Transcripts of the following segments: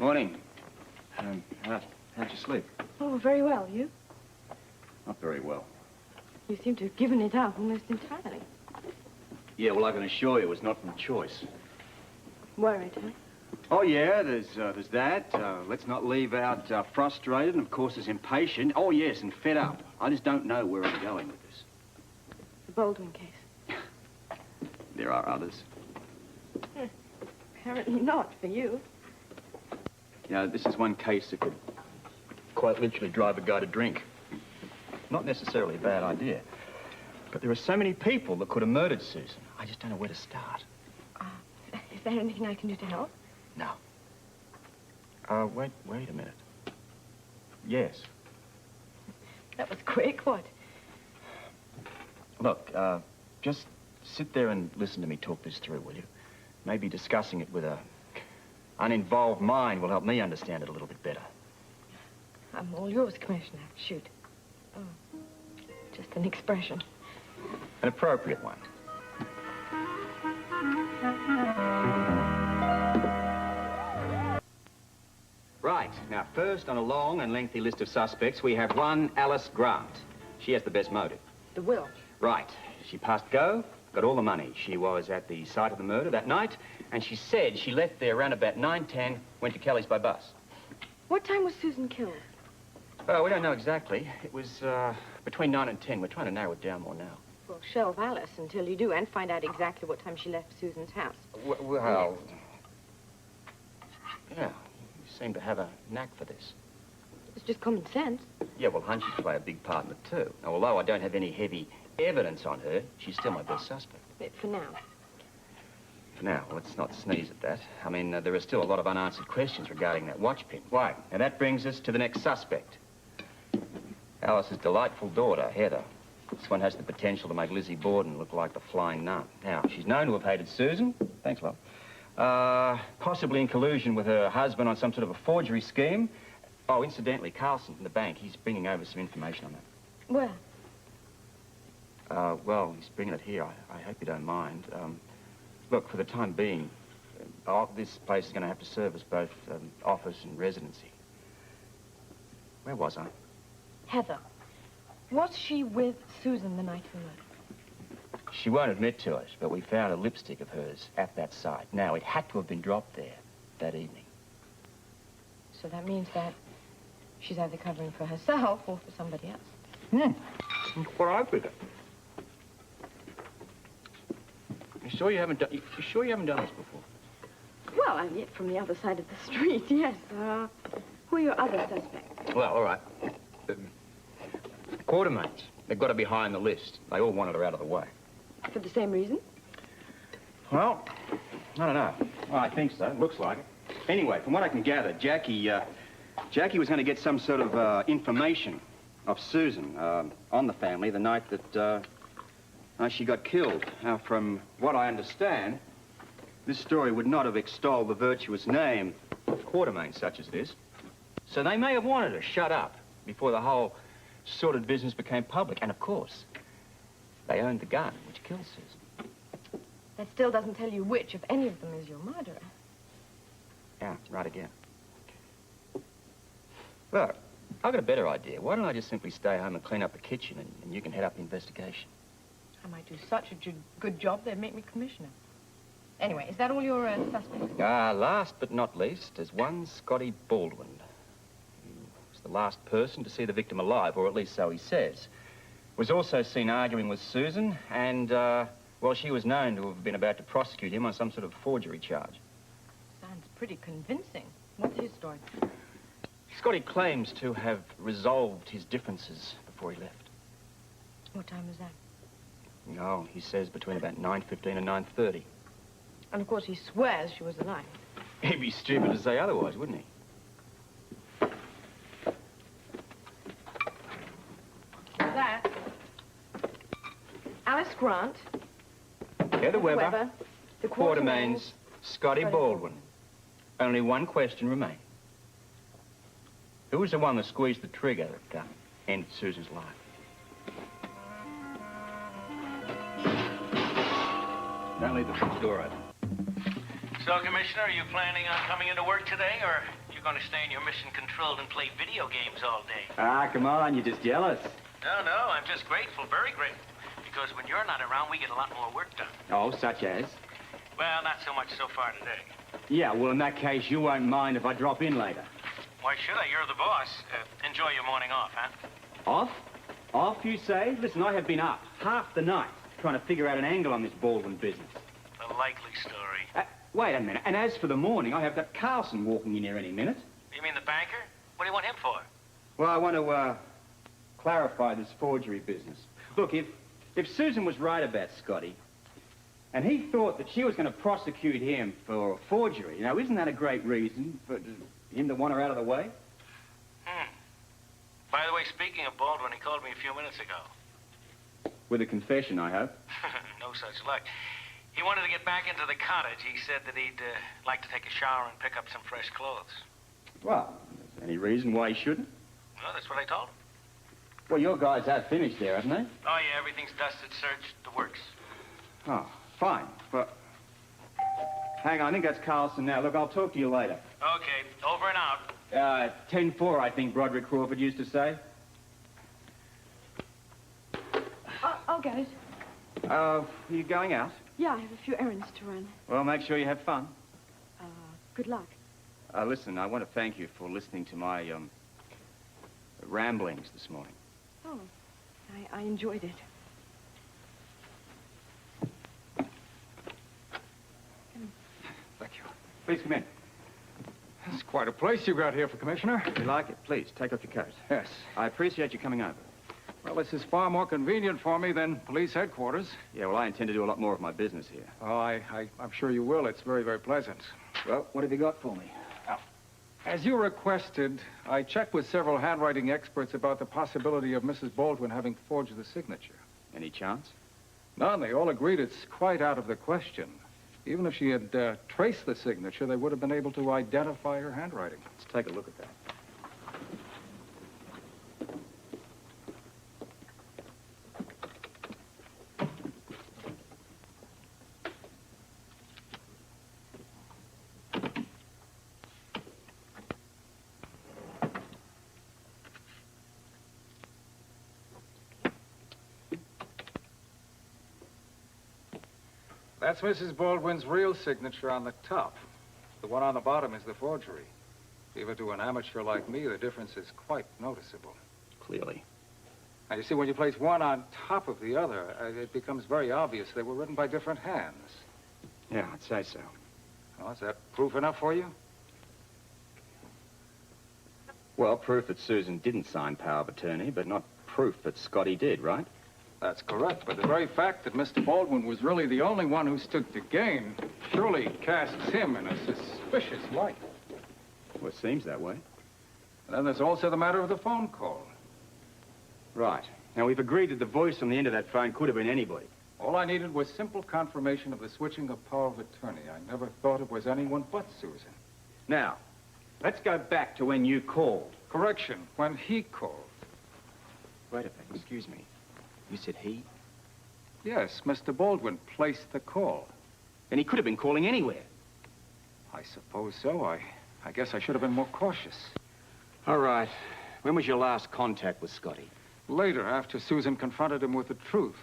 Morning. How'd you sleep? Oh, very well. You? Not very well. You seem to have given it up almost entirely. Yeah, well, I can assure you it was not from choice. Worried, huh? Oh, yeah, there's that. Let's not leave out frustrated, and of course there's impatient. Oh, yes, and fed up. I just don't know where I'm going with this. The Baldwin case. There are others. Apparently not, for you. You know, this is one case that could quite literally drive a guy to drink. Not necessarily a bad idea. But there are so many people that could have murdered Susan. I just don't know where to start. Is there anything I can do to help? No. Wait a minute. Yes. That was quick. What? Look, just sit there and listen to me talk this through, will you? Maybe discussing it with a uninvolved mind will help me understand it a little bit better. I'm all yours, Commissioner. Shoot. Oh, just an expression. An appropriate one. Right. Now, first on a long and lengthy list of suspects, we have one Alice Grant. She has the best motive. The will. Right. She passed go, got all the money. She was at the site of the murder that night, and she said she left there around about 9:10, went to Kelly's by bus. What time was Susan killed? We don't know exactly. It was between 9 and 10. We're trying to narrow it down more now. Well, shelve Alice until you do and find out exactly what time she left Susan's house. Well, yeah, you seem to have a knack for this. It's just common sense. Yeah, well, hunches play a big part in it, too. Now, although I don't have any heavy evidence on her, she's still my best suspect. For now. For now, let's not sneeze at that. I mean, there are still a lot of unanswered questions regarding that watch pin. Why? Now, that brings us to the next suspect. Alice's delightful daughter, Heather. This one has the potential to make Lizzie Borden look like the flying nun. Now, she's known to have hated Susan. Thanks, love. Possibly in collusion with her husband on some sort of a forgery scheme. Oh, incidentally, Carlson from the bank, he's bringing over some information on that. Where? Well, he's bringing it here. I hope you don't mind. Look, for the time being, this place is going to have to serve as both office and residency. Where was I? Heather. Was she with Susan the night of the murder? She won't admit to it, but we found a lipstick of hers at that site. Now, it had to have been dropped there that evening. So that means that she's either covering for herself or for somebody else. What I figure. You sure you haven't done this before? Well, I'm yet from the other side of the street, yes. Who are your other suspects? Well, all right. Quartermains. They've got to be high on the list. They all wanted her out of the way. For the same reason? Well, I don't know. Well, I think so. Looks like it. Anyway, from what I can gather, Jackie was going to get some sort of information of Susan on the family the night that she got killed. Now, from what I understand, this story would not have extolled the virtuous name of Quartermain such as this. So they may have wanted her shut up before the whole sordid business became public. And, of course, they owned the gun which killed Susan. That still doesn't tell you which of any of them is your murderer. Yeah, right again. Look, I've got a better idea. Why don't I just simply stay home and clean up the kitchen and you can head up the investigation? I might do such a good job they'd make me commissioner. Anyway, is that all your suspects? Last but not least, there's one Scotty Baldwin. He was the last person to see the victim alive, or at least so he says. Was also seen arguing with Susan, and, well, she was known to have been about to prosecute him on some sort of forgery charge. Sounds pretty convincing. What's his story? Scotty claims to have resolved his differences before he left. What time was that? No, he says between about 9:15 and 9:30. And, of course, he swears she was alive. He'd be stupid to say otherwise, wouldn't he? That. Alice Grant. Heather Weber. The Quartermains. Scotty Baldwin. Only one question remains. Who was the one that squeezed the trigger that ended Susan's life? Don't leave the front door open. So, Commissioner, are you planning on coming into work today, or you going to stay in your mission-controlled and play video games all day. Ah, come on, you're just jealous. No, I'm just grateful, very grateful. Because when you're not around, we get a lot more work done. Oh, such as? Well, not so much so far today. Yeah, well, in that case, you won't mind if I drop in later. Why should I? You're the boss. Enjoy your morning off, huh? Off? Off, you say? Listen, I have been up half the night trying to figure out an angle on this Baldwin business. A likely story. Wait a minute. And as for the morning, I have got Carlson walking in here any minute. You mean the banker? What do you want him for? Well, I want to, clarify this forgery business. Look, if Susan was right about Scotty, and he thought that she was going to prosecute him for forgery, now, isn't that a great reason for him to want her out of the way? By the way, speaking of Baldwin, he called me a few minutes ago. With a confession, I hope. No such luck. He wanted to get back into the cottage. He said that he'd like to take a shower and pick up some fresh clothes. Well, is there any reason why he shouldn't? Well, that's what I told him. Well, your guys have finished there, haven't they? Oh, yeah, everything's dusted, searched, the works. Oh, fine. But hang on, I think that's Carlson now. Look, I'll talk to you later. Okay, over and out. 10-4, I think Broderick Crawford used to say. I'll get it. Are you going out? Yeah, I have a few errands to run. Well, make sure you have fun. Good luck. Listen, I want to thank you for listening to my, ramblings this morning. Oh, I enjoyed it. Thank you. Please come in. It's quite a place you got here for Commissioner. If you like it, please, take off your coat. Yes. I appreciate you coming over. Well, this is far more convenient for me than police headquarters. Yeah, well, I intend to do a lot more of my business here. Oh, I'm sure you will. It's very, very pleasant. Well, what have you got for me? As you requested, I checked with several handwriting experts about the possibility of Mrs. Baldwin having forged the signature. Any chance? None. They all agreed it's quite out of the question. Even if she had traced the signature, they would have been able to identify her handwriting. Let's take a look at that. That's Mrs. Baldwin's real signature on the top. The one on the bottom is the forgery. Even to an amateur like me, the difference is quite noticeable. Clearly. Now, you see, when you place one on top of the other, it becomes very obvious they were written by different hands. Yeah, I'd say so. Well, is that proof enough for you? Well, proof that Susan didn't sign power of attorney, but not proof that Scotty did, right? That's correct, but the very fact that Mr. Baldwin was really the only one who stood to gain surely casts him in a suspicious light. Well, it seems that way. And then there's also the matter of the phone call. Right. Now, we've agreed that the voice on the end of that phone could have been anybody. All I needed was simple confirmation of the switching of power of attorney. I never thought it was anyone but Susan. Now, let's go back to when you called. Correction, when he called. Wait a second, excuse me. You said he? Yes, Mr. Baldwin placed the call. Then he could have been calling anywhere. I suppose so. I guess I should have been more cautious. All right. When was your last contact with Scotty? Later, after Susan confronted him with the truth.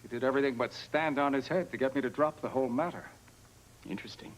He did everything but stand on his head to get me to drop the whole matter. Interesting.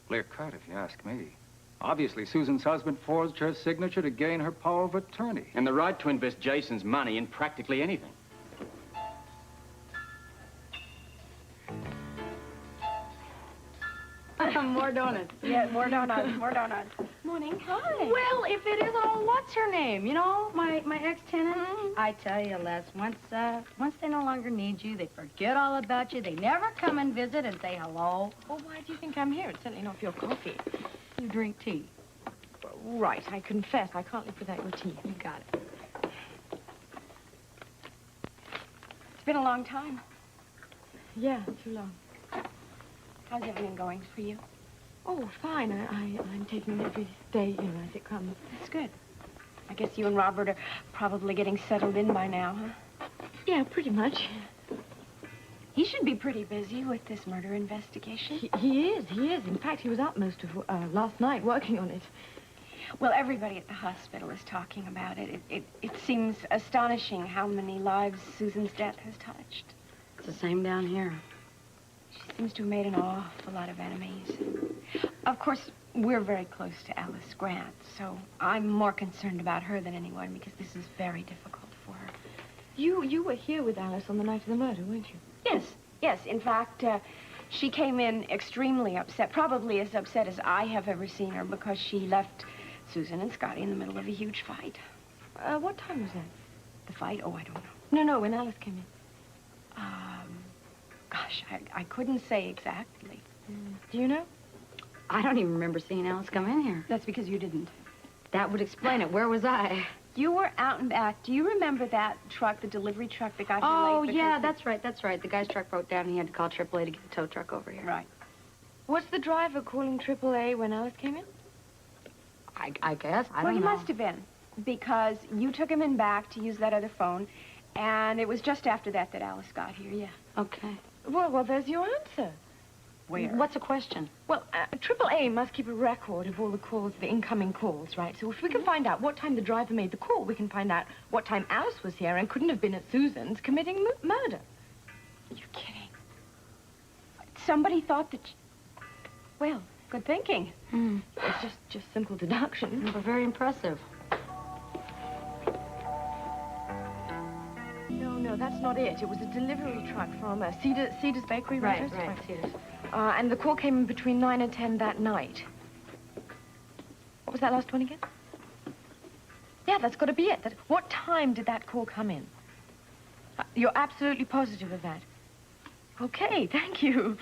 Clear cut, if you ask me. Obviously, Susan's husband forged her signature to gain her power of attorney. And the right to invest Jason's money in practically anything. More donuts. Yeah, more donuts, more donuts. Morning. Hi. Well, if it isn't, oh, what's her name? You know, my ex-tenant? I tell you, Les, once they no longer need you, they forget all about you. They never come and visit and say hello. Well, why do you think I'm here? It's certainly not for your coffee. You drink tea. Right, I confess. I can't live without your tea. You got it. It's been a long time. Yeah, too long. How's everything going for you? Oh, fine. I'm taking it every day, you know, as it comes. That's good. I guess you and Robert are probably getting settled in by now, huh? Yeah, pretty much. He should be pretty busy with this murder investigation. He is. In fact, he was out most of last night working on it. Well, everybody at the hospital is talking about it. It seems astonishing how many lives Susan's death has touched. It's the same down here. She seems to have made an awful lot of enemies. Of course, we're very close to Alice Grant, so I'm more concerned about her than anyone because this is very difficult for her. You were here with Alice on the night of the murder, weren't you? Yes. In fact, she came in extremely upset, probably as upset as I have ever seen her because she left Susan and Scotty in the middle of a huge fight. What time was that? The fight? Oh, I don't know. No, when Alice came in. Gosh, I couldn't say exactly. Do you know? I don't even remember seeing Alice come in here. That's because you didn't. That would explain it. Where was I? You were out and back. Do you remember that truck, the delivery truck that got here Oh, late? yeah, that's right. The guy's truck broke down and he had to call AAA to get the tow truck over here. Right. Was the driver calling AAA when Alice came in? I guess. I Well, don't he know. must have been, because you took him in back to use that other phone, and it was just after that that Alice got here, yeah. Okay. Well, there's your answer. Where? What's the question? Well, AAA must keep a record of all the calls, the incoming calls, right? So if we can find out what time the driver made the call, we can find out what time Alice was here and couldn't have been at Susan's committing murder. You're kidding. Somebody thought that... Well, good thinking. It's just simple deduction. But very impressive. No, that's not it. It was a delivery truck from Cedar's Bakery, Right, Rogers? Cedars. And the call came in between 9 and 10 that night. What was that last one again? Yeah, that's got to be it. What time did that call come in? You're absolutely positive of that? Okay, thank you.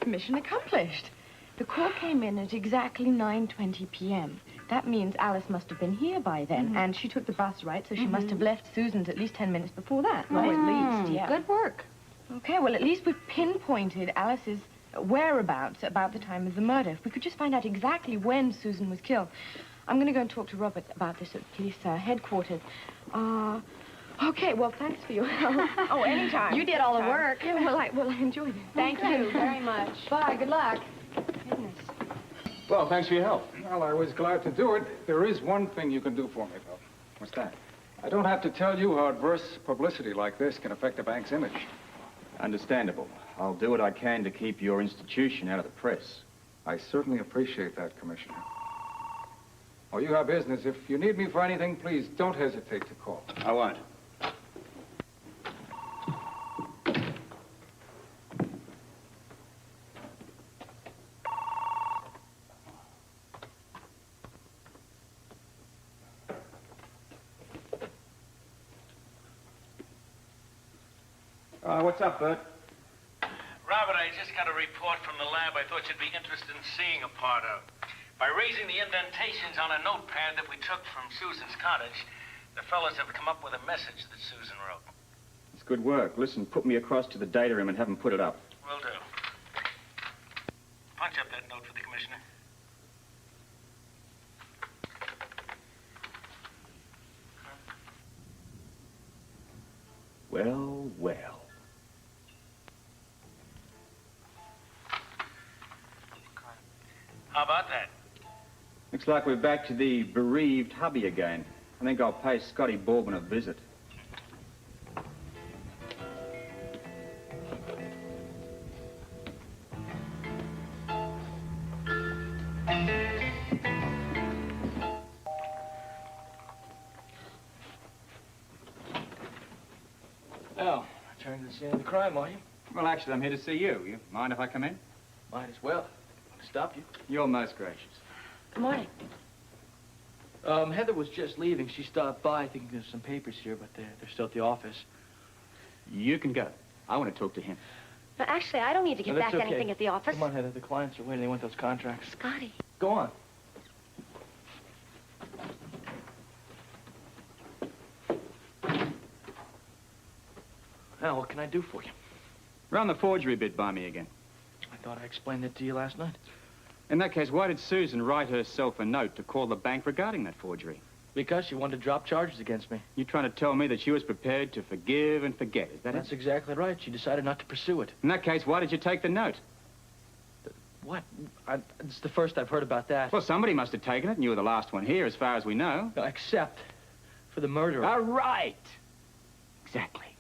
Mission accomplished. The call came in at exactly 9:20 p.m. That means Alice must have been here by then, and she took the bus, right? So she must have left Susan's at least 10 minutes before that, right? at least, yeah. Good work. Okay, well, at least we've pinpointed Alice's whereabouts about the time of the murder. If we could just find out exactly when Susan was killed. I'm going to go and talk to Robert about this at police headquarters. Okay, well, thanks for your help. Oh, anytime. You did all the work. Yeah, well, I enjoyed it. Thank you very much. Bye, good luck. Goodness. Well, thanks for your help. Well, I was glad to do it. There is one thing you can do for me, though. What's that? I don't have to tell you how adverse publicity like this can affect a bank's image. Understandable. I'll do what I can to keep your institution out of the press. I certainly appreciate that, Commissioner. Oh, you have business. If you need me for anything, please don't hesitate to call. I won't. What's up, Bert? Robert, I just got a report from the lab I thought you'd be interested in seeing a part of. By raising the indentations on a notepad that we took from Susan's cottage, the fellas have come up with a message that Susan wrote. It's good work. Listen, put me across to the data room and have them put it up. Will do. Punch up that note for the commissioner. Well, well. How about that? Looks like we're back to the bereaved hubby again. I think I'll pay Scotty Baldwin a visit. Oh, turned to the scene of the crime, are you? Well, actually, I'm here to see you. You mind if I come in? Might as well. I'll stop you. You're most gracious. Good morning. Heather was just leaving. She stopped by thinking there's some papers here, but they're still at the office. You can go. I want to talk to him. No, actually, I don't need to get No, that's back okay. anything at the office. Come on, Heather. The clients are waiting. They want those contracts. Scotty. Go on. Now, what can I do for you? Run the forgery bit by me again. I thought I explained that to you last night. In that case, why did Susan write herself a note to call the bank regarding that forgery? Because she wanted to drop charges against me. You trying to tell me that she was prepared to forgive and forget, is that That's it? exactly right. She decided not to pursue it. In that case, why did you take the note? What? It's the first I've heard about that. Well, somebody must have taken it, and you were the last one here, as far as we know. Except for the murderer. All right. Exactly.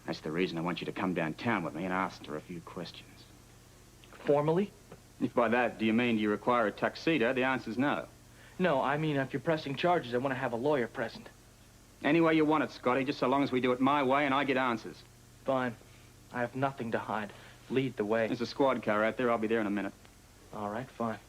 That's the reason I want you to come downtown with me and ask her a few questions. Formally? If by that, do you mean do you require a tuxedo? The answer's no. No, I mean, if you're pressing charges, I want to have a lawyer present. Any way you want it, Scotty, just so long as we do it my way and I get answers. Fine. I have nothing to hide. Lead the way. There's a squad car out there. I'll be there in a minute. All right, fine.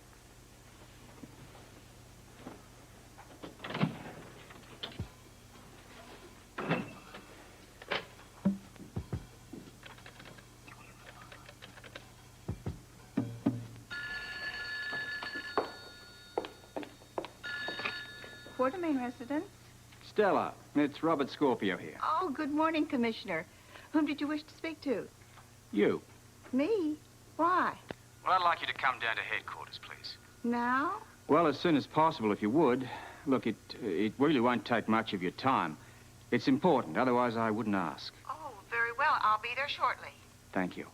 Quartermain residence? Stella, it's Robert Scorpio here. Oh, good morning, Commissioner. Whom did you wish to speak to? You. Me? Why? Well, I'd like you to come down to headquarters, please. Now? Well, as soon as possible, if you would. Look, it really won't take much of your time. It's important, otherwise I wouldn't ask. Oh, very well. I'll be there shortly. Thank you.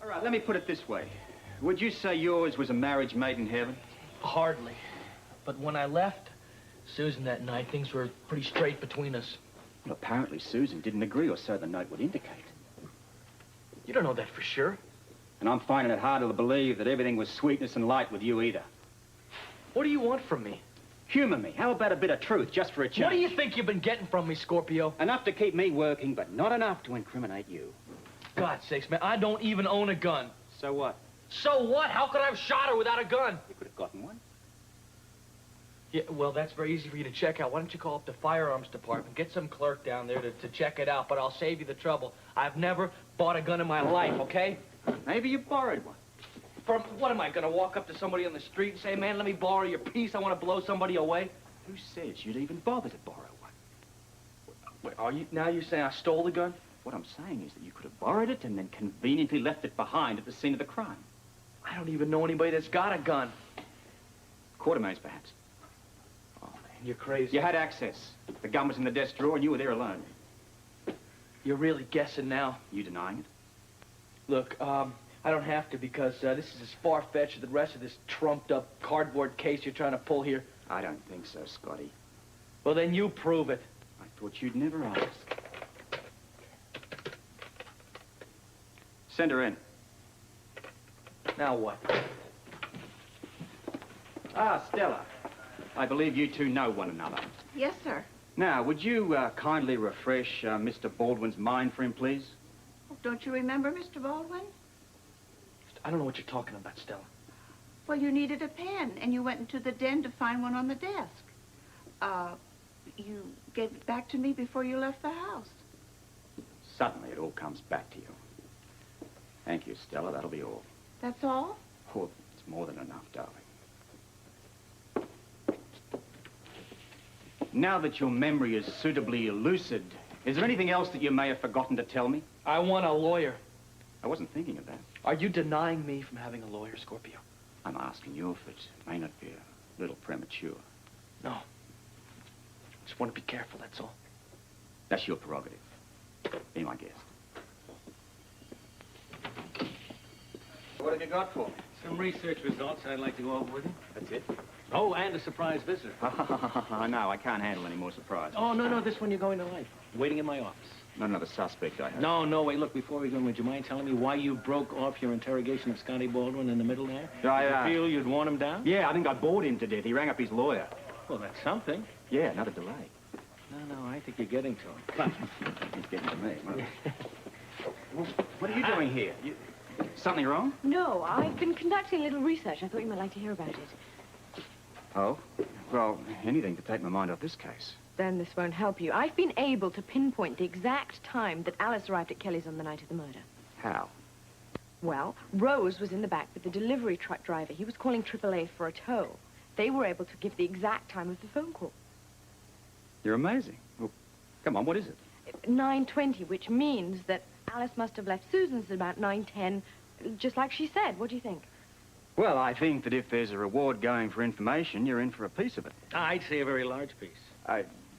All right, let me put it this way. Would you say yours was a marriage made in heaven? Hardly. But when I left Susan that night, things were pretty straight between us. Well, apparently Susan didn't agree, or so the note would indicate. You don't know that for sure. And I'm finding it harder to believe that everything was sweetness and light with you either. What do you want from me? Humor me. How about a bit of truth, just for a change? What do you think you've been getting from me, Scorpio? Enough to keep me working, but not enough to incriminate you. God's sakes, man, I don't even own a gun. So what? So what? How could I have shot her without a gun? You could have gotten one. Yeah, well, that's very easy for you to check out. Why don't you call up the firearms department, get some clerk down there to check it out, but I'll save you the trouble. I've never bought a gun in my life, okay? Maybe you borrowed one. From, what am I, gonna walk up to somebody on the street and say, man, let me borrow your piece, I want to blow somebody away? Who says you'd even bother to borrow one? Wait, now you're saying I stole the gun? What I'm saying is that you could have borrowed it and then conveniently left it behind at the scene of the crime. I don't even know anybody that's got a gun. Quartermains, perhaps. Oh, man, you're crazy. You had access. The gun was in the desk drawer and you were there alone. You're really guessing now. You denying it? Look, I don't have to because this is as far-fetched as the rest of this trumped-up cardboard case you're trying to pull here. I don't think so, Scotty. Well, then you prove it. I thought you'd never ask. Send her in. Now what? Ah, Stella. I believe you two know one another. Yes, sir. Now, would you kindly refresh Mr. Baldwin's mind for him, please? Oh, don't you remember, Mr. Baldwin? I don't know what you're talking about, Stella. Well, you needed a pen, and you went into the den to find one on the desk. You gave it back to me before you left the house. Suddenly, it all comes back to you. Thank you, Stella. That'll be all. That's all? Oh, it's more than enough, darling. Now that your memory is suitably lucid, is there anything else that you may have forgotten to tell me? I want a lawyer. I wasn't thinking of that. Are you denying me from having a lawyer, Scorpio? I'm asking you if it may not be a little premature. No. Just want to be careful, that's all. That's your prerogative. Be my guest. What have you got for me? Some research results I'd like to go over with you. That's it? Oh, and a surprise visitor. No, I can't handle any more surprises. Oh, no, this one you're going to like. Waiting in my office. Not another suspect, I hope. No, wait, look, before we go in, would you mind telling me why you broke off your interrogation of Scotty Baldwin in the middle there? I, Did you feel you'd worn him down? Yeah, I think I bored him to death. He rang up his lawyer. Well, that's something. Yeah, another delay. No, I think you're getting to him. He's getting to me. What are you doing here? Something wrong? No, I've been conducting a little research. I thought you might like to hear about it. Oh? Well, anything to take my mind off this case. Then this won't help you. I've been able to pinpoint the exact time that Alice arrived at Kelly's on the night of the murder. How? Well, Rose was in the back with the delivery truck driver. He was calling AAA for a tow. They were able to give the exact time of the phone call. You're amazing. Well, come on, what is it? 9:20, which means that Alice must have left Susan's at about 9:10, just like she said. What do you think? Well, I think that if there's a reward going for information, you're in for a piece of it. I'd say a very large piece.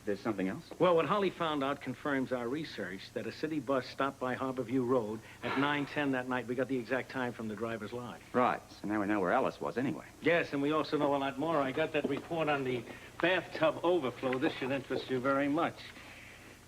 there's something else? Well, what Holly found out confirms our research that a city bus stopped by Harborview Road at 9:10 that night. We got the exact time from the driver's log. Right. So now we know where Alice was anyway. Yes, and we also know a lot more. I got that report on the bathtub overflow. This should interest you very much.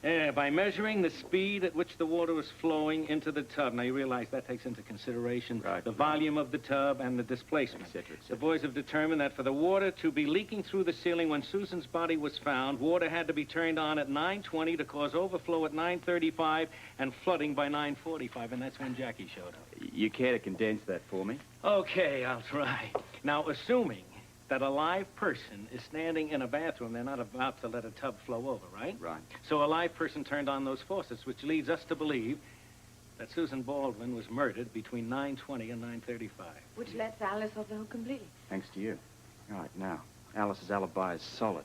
By measuring the speed at which the water was flowing into the tub. Now, you realize that takes into consideration the volume of the tub and the displacement. Et cetera, et The cetera. boys have determined that for the water to be leaking through the ceiling when Susan's body was found, water had to be turned on at 9:20 to cause overflow at 9:35 and flooding by 9:45, and that's when Jackie showed up. You care to condense that for me? Okay, I'll try. Now, assuming that a live person is standing in a bathroom, they're not about to let a tub flow over, right? Right. So a live person turned on those faucets, which leads us to believe that Susan Baldwin was murdered between 9:20 and 9:35. Which lets Alice off the hook completely. Thanks to you. Right, now, Alice's alibi is solid.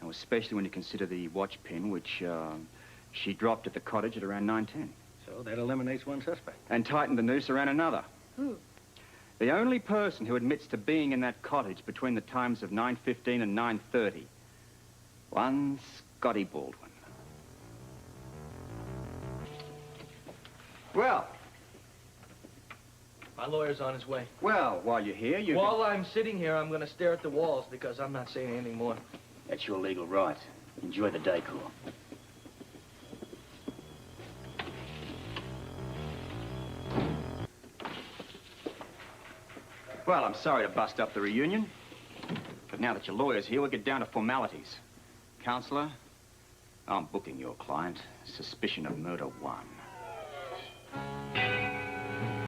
Now, especially when you consider the watch pin, which she dropped at the cottage at around 9:10. So that eliminates one suspect. And tightened the noose around another. Who? The only person who admits to being in that cottage between the times of 9:15 and 9:30. One Scotty Baldwin. Well, My lawyer's on his way. while you're here, you While I'm sitting here, I'm going to stare at the walls because I'm not saying anything more. That's your legal right. Enjoy the decor. Well, I'm sorry to bust up the reunion. But now that your lawyer's here, we'll get down to formalities. Counselor, I'm booking your client. Suspicion of murder 1.